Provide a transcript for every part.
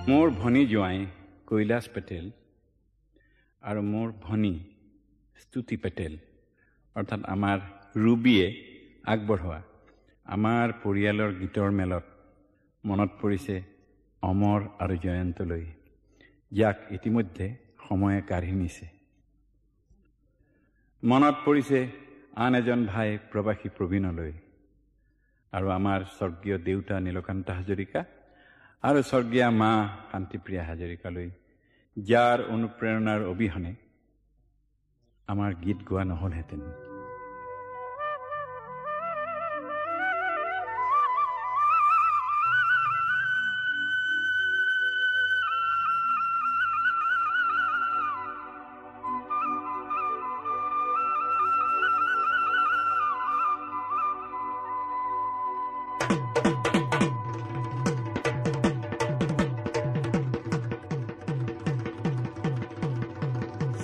মোৰ ভনী জোঁৱাই কৈলাশ পেটেল আৰু মোৰ ভনী স্তুতি পেটেল অৰ্থাৎ আমাৰ ৰুবিয়ে আগবঢ়োৱা আমাৰ পৰিয়ালৰ গীতৰ মেলত মনত পৰিছে অমৰ আৰু জয়ন্তলৈ, যাক ইতিমধ্যে সময়ে কাঢ়ি নিছে। মনত পৰিছে আন এজন ভাই প্ৰবাসী প্ৰবীণলৈ আৰু আমাৰ স্বৰ্গীয় দেউতা নীলকান্ত হাজৰিকা আৰু স্বৰ্গীয়া মা শান্তিপ্ৰিয়া হাজৰিকালৈ, যাৰ অনুপ্ৰেৰণাৰ অবিহনে আমাৰ গীত গোৱা নহলহেঁতেন।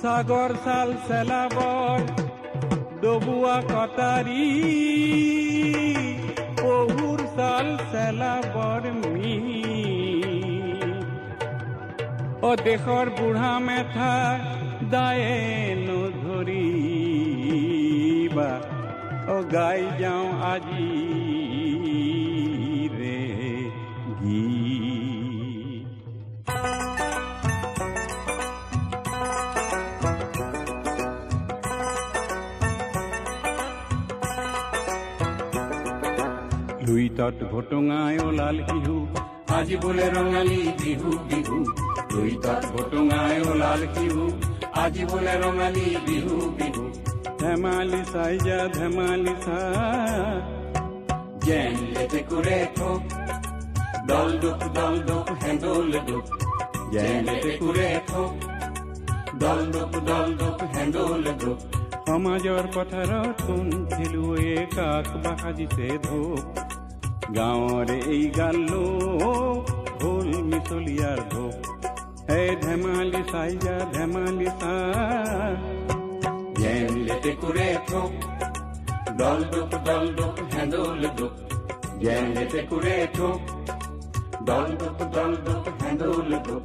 সাগৰ সাল সেলাবৰ ডবুয়া কটাৰি পহুৰ সাল সেলাবৰ মি ও দেশৰ বুঢ়া মেথা দায়ে নধৰি বা ও গাই যাওঁ আজি ৰে গীত। লুইতত ঘটঙাই ওলাল শিহু আজি বোলে ৰঙালী বিহু বিহু। লুইতত ঘটঙাই ওলাল শিহু আজি বোলে ৰঙালী বিহু বিহু। ধেমালি চাই যা ধেমালি চা জেন লেতে করে ঠোক দল দুখ হেন্দোল দুখ। জেন লেতে করে ঠোক দল দুখ হেন্দোল দুখ। সমাজৰ পথাৰত কোন খেলুৱৈয়ে কাক বাহাজিছে ধোক। গাঁৱৰে এই গালো ঢোল মিছলিয়াৰ ধোক। হে ধেমালি চাই যা ধেমালি চা জেন লেতে করে ঠোক দল দুখ হেন্দোল দুখ। জেন লেতে করে ঠোক দল দুখ হেন্দোল দুখ।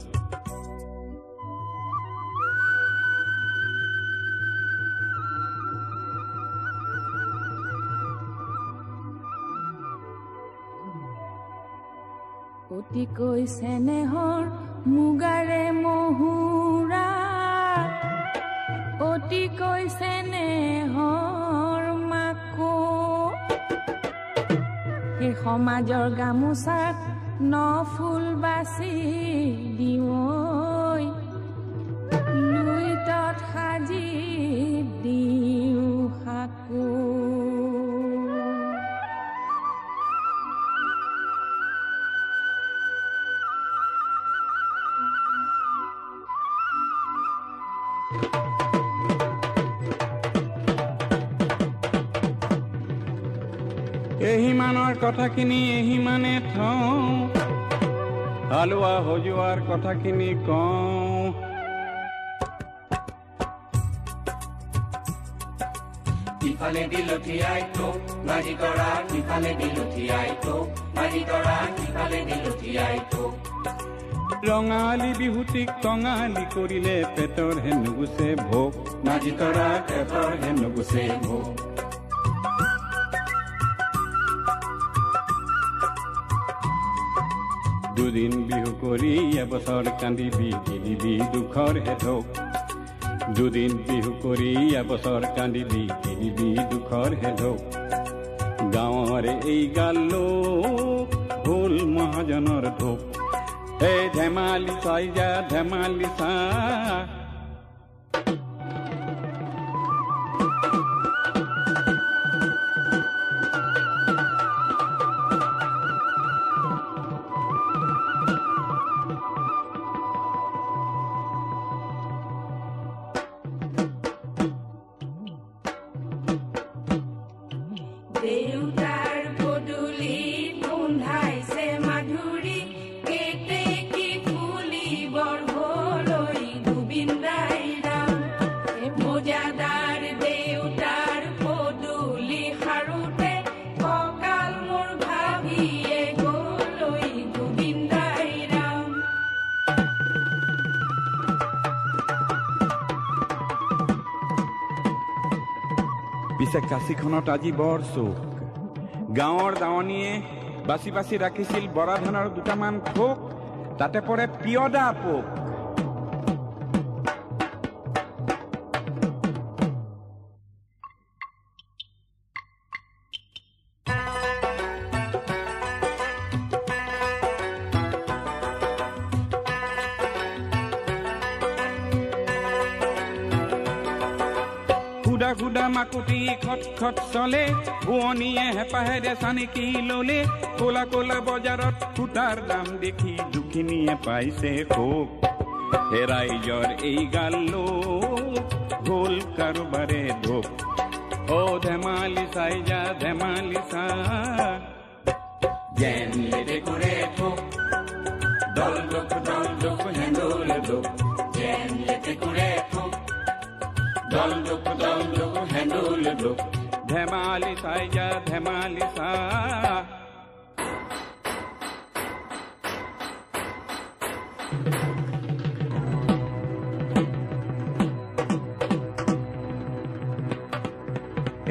অতিকৈ চেনেহৰ মুগাৰে মহুৰা, অতিকৈ চেনেহৰ মাকো সেই সমাজৰ গামোচাত ন ফুল বাচি দিওঁ লুইতত সাজি দিওঁ সাকো। এহিমানৰ কথাখিনি এহিমানে থওঁ, হালোৱা সজোৱাৰ কথাখিনি কওঁ। ইফালে দিলঠিয়াই তো মাঝি তৰা, ইফালে দিলঠিয়াই তো মাঝি তৰা, ইফালে দিলঠিয়াই তো। ৰঙালী বিহুটিক টঙালী কৰিলে পেটৰ হে নুগুচে ভোক। মাঝি তৰা পেটৰ হে নুগুচে ভোক। দুদিন বিহু কৰি এবছৰ কান্দিবি কিনিবি দুখৰ হেধক। দুদিন বিহু কৰি এবছৰ কান্দিবি কিনিবি দুখৰ হেধক। গাঁৱৰে এই গালো হ'ল মহাজনৰ ধোক। এই ধেমালি চাই যা ধেমালি চা দেউতাৰ পদূলি গোন্ধাইছে মাধুৰী কেতেকী ফুলিবৰ হলৈ গোবিন্দ পিছে কাছিখনত আজি বৰ চোক। গাঁৱৰ দাৱনীয়ে বাছি বাছি ৰাখিছিল বৰা ধানৰ দুটামান খোক, তাতে পৰে পিয়দা পোক। খুদা খুদা মাকুটি খট খট চলে, বোৱনীয়ে হেঁপাহেৰে চানিকি ললে। কোলা কোলা বজাৰত সূতাৰ দাম দেখি দুখিনীয়ে পাইছে শোক। হে ৰাইজৰ এই গাল লোক হ'ল কাৰোবাৰে ধোক। অ ধেমালি চাই যা ধেমালি চা, যেন লেটে করে ঠোক, দল দুখ হেঁদুল দুখ। যেন লেটে করে ঠোক, দল দুখ হেঁদুল দুখ। ধেমালি চাই যা ধেমালি চা।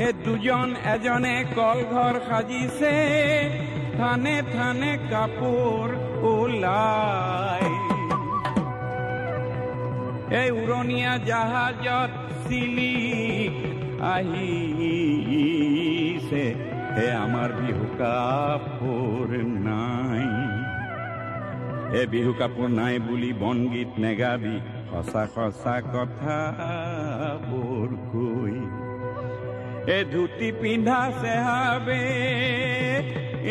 এ দুজন এজনে কলঘৰ সাজিছে, থানে থানে কাপোৰ ওলাই। এই উৰণীয়া জাহাজত চিলিক আহিছে, হে আমাৰ বিহু কাপোৰ নাই। এ বিহু কাপোৰ নাই বুলি বনগীত নেগাবি, সঁচা সঁচা কথাবোৰ কৈ। এ ধুতি পিন্ধা চেহাবে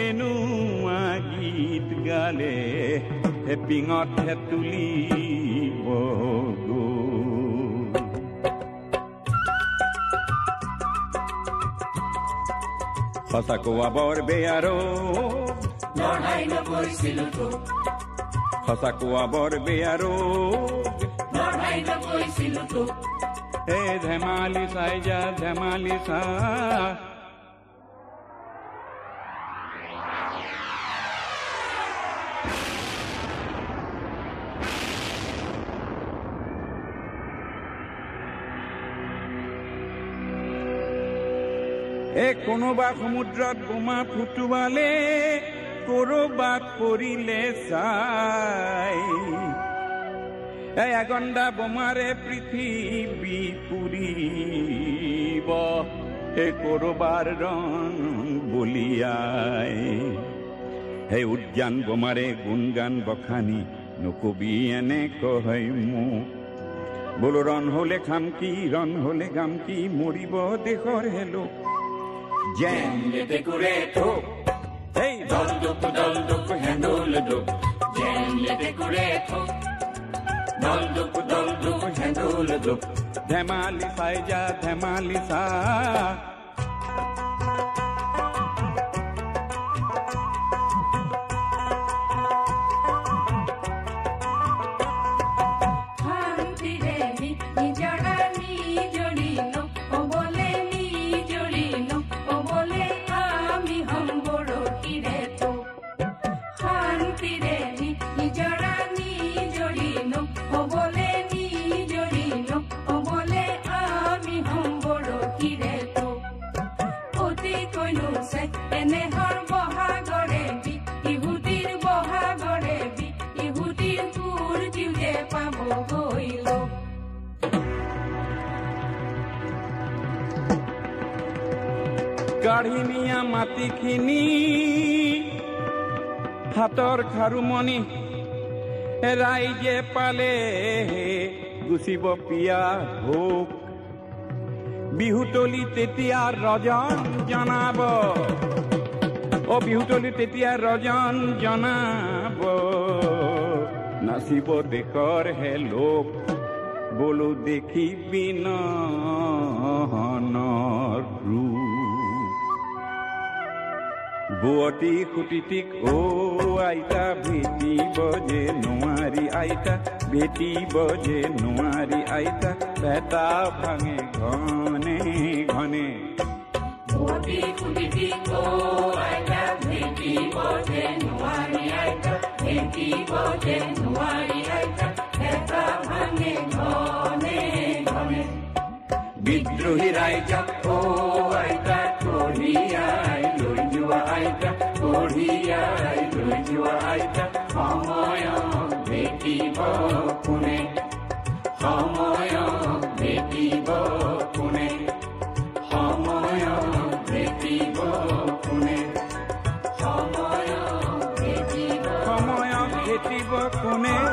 এনুৱা গীত গালে, হে পিঙত হে তুলিব সঁচা কোৱা বৰ বেয়া ৰোগ, লৰাই নকৈছিলো তোক। সঁচা কোৱা বৰ বেয়া ৰোগ, লৰাই নকৈছিলো তোক। হে ধেমালি চাই যা ধেমালি চা। এ কোনোবা সমুদ্ৰত বোমা ফুটুৱালে, কৰবাত পৰিলে চাই। এই আগন্দা বোমাৰে পৃথিৱী পুৰিব, হে কৰবাৰ ৰং বলিয়াই। হে উদ্যান বোমাৰে গুণগান বখানি, নকবি এনে কয় মোক। বোলো ৰণ হলে খাম কি, ৰণ হলে গাম কি, মৰিব দেশৰ হেলো। যেন লেটে করে ঠোক, এই দল দুখ হেঁদুল দুখ। যেন লেটে করে ঠোক, দল দুখ হেঁদুল দুখ। ধেমালি চাই যা ধেমালি চা। কাঢ়িনিয়া মাটিখিনি হাতৰ খাৰুমণি, ৰাইজে পালে গুচিব পিয়া ভোক। বিহুতলি তেতিয়া ৰজন জনাব, অ বিহুতলি তেতিয়া ৰজন জনাব। নাচিব দেশৰ হে লোক, বোলো দেখিবি নহনৰ ৰূপ। বুৱতী সুতিটিক অ আইতা ভেটিব যে নোৱাৰি আইতা, ভেটিব যে নোৱাৰি আইতা। পেটা ভাঙে ঘনে ঘনে, বুৱতী সুতিটিক অ আইতা ভেটিব যে নোৱাৰি আইতা, ভেটিব যে নোৱাৰি আইতা। পেটা ভাঙে ঘনে ঘনে, বিদ্ৰোহী ৰাইজক অ কোনে